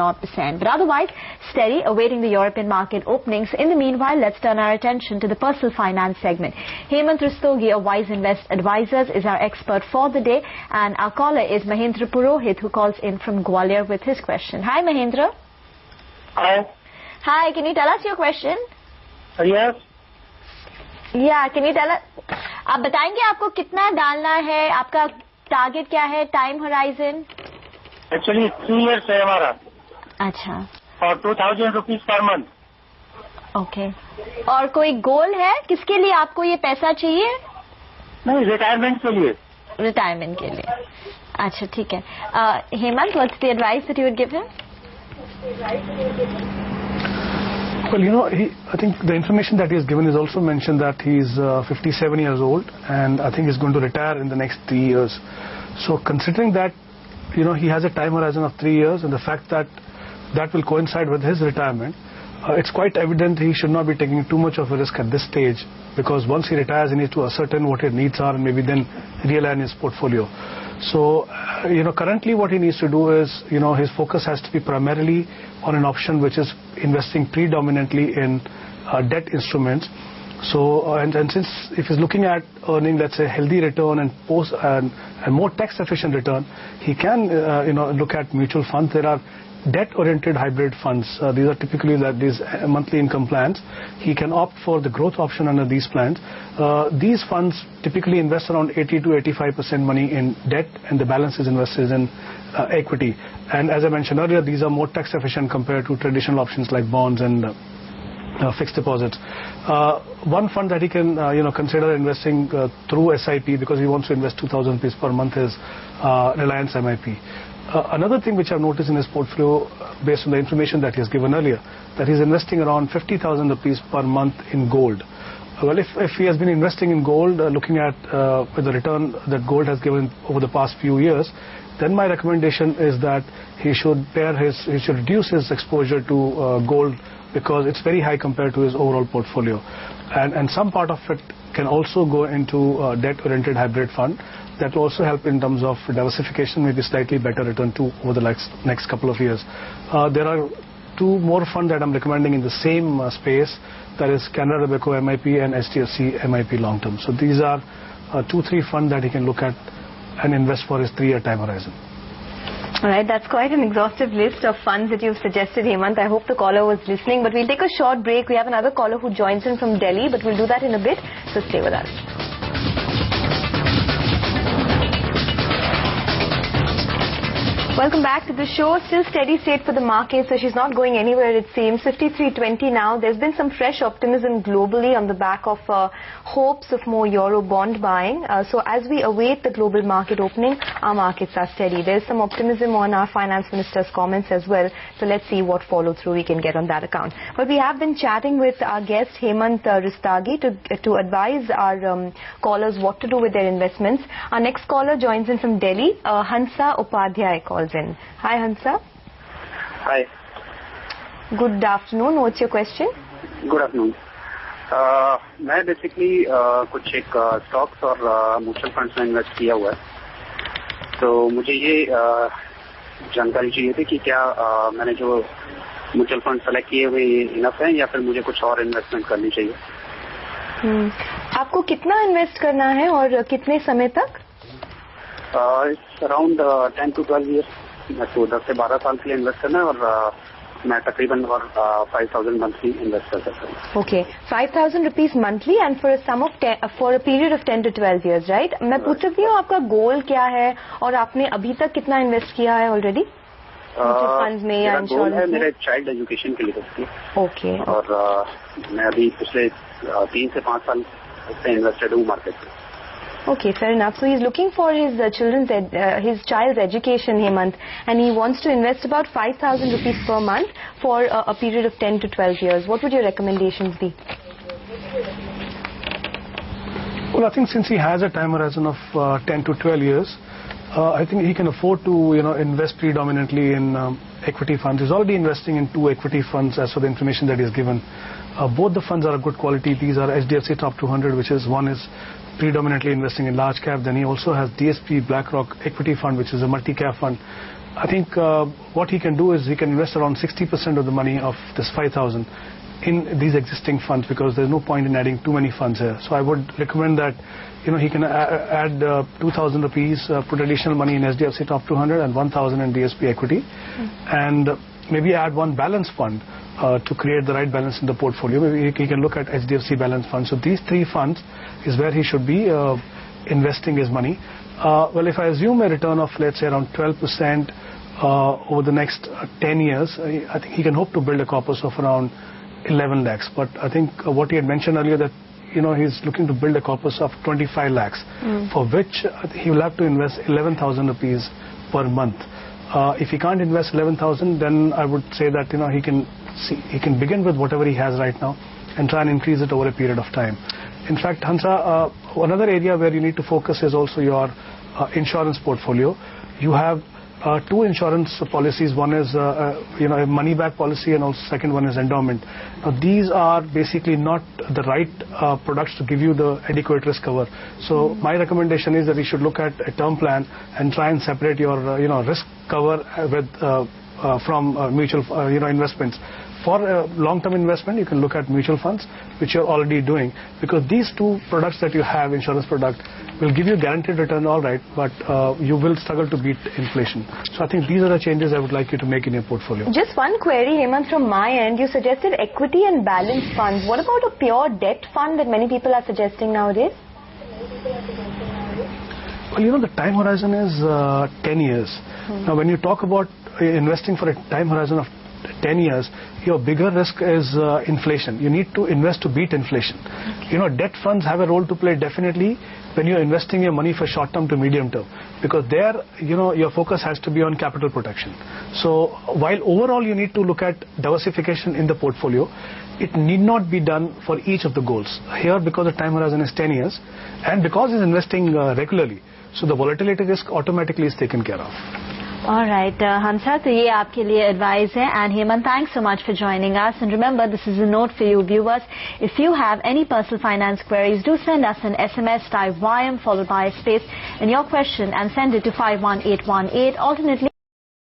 0%. But otherwise, steady, awaiting the European market openings. In the meanwhile, let's turn our attention to the personal finance segment. Hemant Rustagi of Wiseinvest Advisors is our expert for the day, and our caller is Mahendra Purohit, who calls in from Gwalior with his question. Hi, Mahendra. Hi. Hi, can you tell us your question? Yes. Yeah, can you tell us? आप बताएंगे आपको कितना डालना है, आपका target क्या है, time horizon? Actually 3 years है हमारा. अच्छा. और 2,000 rupees per month. ओके. और कोई गोल है, किसके लिए आपको ये पैसा चाहिए? नहीं, रिटायरमेंट के लिए. रिटायरमेंट के लिए. अच्छा, ठीक है. Hemant, what's the advice that you would give him? Well, you know, I think the information that he has given is also mentioned that he's 57 years old, and I think he's going to retire in the next 3 years. So considering that, you know, he has a time horizon of 3 years, and the fact that that will coincide with his retirement, it's quite evident he should not be taking too much of a risk at this stage, because once he retires, he needs to ascertain what his needs are and maybe then realign his portfolio. So, you know, currently what he needs to do is, you know, his focus has to be primarily on an option which is investing predominantly in debt instruments. So, and since if he's looking at earning, let's say, healthy return and more tax-efficient return, he can, you know, look at mutual funds. There are debt-oriented hybrid funds. These are typically these monthly income plans. He can opt for the growth option under these plans. These funds typically invest around 80 to 85% money in debt, and the balance is invested in equity. And as I mentioned earlier, these are more tax-efficient compared to traditional options like bonds and fixed deposits. One fund that he can, you know, consider investing through SIP, because he wants to invest 2,000 rupees per month, is Reliance MIP. Another thing which I've noticed in his portfolio, based on the information that he has given earlier, that he's investing around 50,000 rupees per month in gold. Well, if he has been investing in gold, looking at with the return that gold has given over the past few years, then my recommendation is that he should reduce his exposure to gold, because it's very high compared to his overall portfolio, and some part of it can also go into debt-oriented hybrid fund. That will also help in terms of diversification, maybe slightly better return too over the next couple of years. There are 2 more funds that I'm recommending in the same space, that is Canara Robeco MIP and HDFC MIP long term. So these are 2-3 funds that he can look at and invest for his 3-year time horizon. All right, that's quite an exhaustive list of funds that you've suggested, Hemant. I hope the caller was listening, but we'll take a short break. We have another caller who joins in from Delhi, but we'll do that in a bit, so stay with us. Welcome back to the show. Still steady state for the market, so she's not going anywhere, it seems. 53.20 now. There's been some fresh optimism globally on the back of hopes of more euro bond buying. So as we await the global market opening, our markets are steady. There's some optimism on our finance minister's comments as well. So let's see what follow through we can get on that account. But we have been chatting with our guest Hemant Rustagi to advise our callers what to do with their investments. Our next caller joins in from Delhi. Hansa Upadhyay calls in. Hi, Hansa. Hi. Good afternoon. What's your question? Good afternoon. मैं basically कुछ एक stocks और mutual funds में invest किया हुआ है, तो मुझे ये जानकारी चाहिए थी कि क्या मैंने जो म्यूचुअल फंड सेलेक्ट किए हुए इनफ है, या फिर मुझे कुछ और इन्वेस्टमेंट करनी चाहिए. आपको कितना इन्वेस्ट करना है और कितने समय तक? Around 10 to 12 years. तो 10 से 12 साल के लिए इन्वेस्ट करना है, और मैं तकरीबन 5,000 मंथली इन्वेस्ट कर सकता हूँ. Okay, 5,000 rupees monthly and for a period of 10 to 12 years, right? मैं पूछ सकती हूँ आपका गोल क्या है, और आपने अभी तक कितना इन्वेस्ट किया है ऑलरेडी फंड्स में या इंश्योरेंस में? मेरे चाइल्ड एजुकेशन के लिए करती है. ओके. और मैं अभी पिछले 3 से 5 साल से इन्वेस्टेड हूँ मार्केट में. Okay, fair enough. So he's looking for his child's education, Hemant, and he wants to invest about 5,000 rupees per month for a period of 10 to 12 years. What would your recommendations be? Well, I think since he has a time horizon of 10 to 12 years, I think he can afford to, you know, invest predominantly in equity funds. He's already investing in 2 equity funds as for the information that he has given. Both the funds are of good quality. These are HDFC Top 200, which is one is predominantly investing in large cap. Then he also has DSP BlackRock Equity Fund, which is a multi-cap fund. I think what he can do is he can invest around 60% of the money of this 5,000 in these existing funds, because there's no point in adding too many funds here. So I would recommend that he can add 2,000 rupees, put additional money in SDFC Top 200 and 1,000 in DSP Equity, and maybe add one balance fund to create the right balance in the portfolio. Maybe he can look at HDFC balance fund. So these three funds is where he should be investing his money. Well, if I assume a return of, let's say, around 12% over the next 10 years, I think he can hope to build a corpus of around 11 lakhs. But I think what he had mentioned earlier, that he's looking to build a corpus of 25 lakhs, for which he will have to invest 11,000 rupees per month. If he can't invest 11,000, then I would say that he can begin with whatever he has right now and try and increase it over a period of time. In fact, Hansa, another area where you need to focus is also your insurance portfolio. You have two insurance policies. One is a money back policy, and also second one is endowment. Now these are basically not the right products to give you the adequate risk cover. So my recommendation is that you should look at a term plan and try and separate your risk cover with from mutual investments. For a long-term investment, you can look at mutual funds, which you're already doing, because these two products that you have, insurance product, will give you guaranteed return, all right, but you will struggle to beat inflation. So I think these are the changes I would like you to make in your portfolio. Just one query, Hemant, from my end. You suggested equity and balance funds. What about a pure debt fund that many people are suggesting nowadays? Well, the time horizon is 10 years. Now, when you talk about investing for a time horizon of 10 years, your bigger risk is inflation. You need to invest to beat inflation. Okay. Debt funds have a role to play definitely when you're investing your money for short term to medium term, because there, your focus has to be on capital protection. So while overall you need to look at diversification in the portfolio, it need not be done for each of the goals. Here, because the time horizon is 10 years, and because he's investing regularly, so the volatility risk automatically is taken care of. All right, Hansa, so ye aapke liye advice hai. And Hemant, thanks so much for joining us. And remember, this is a note for you viewers. If you have any personal finance queries, do send us an SMS, type YM followed by a space in your question and send it to 51818. Alternately,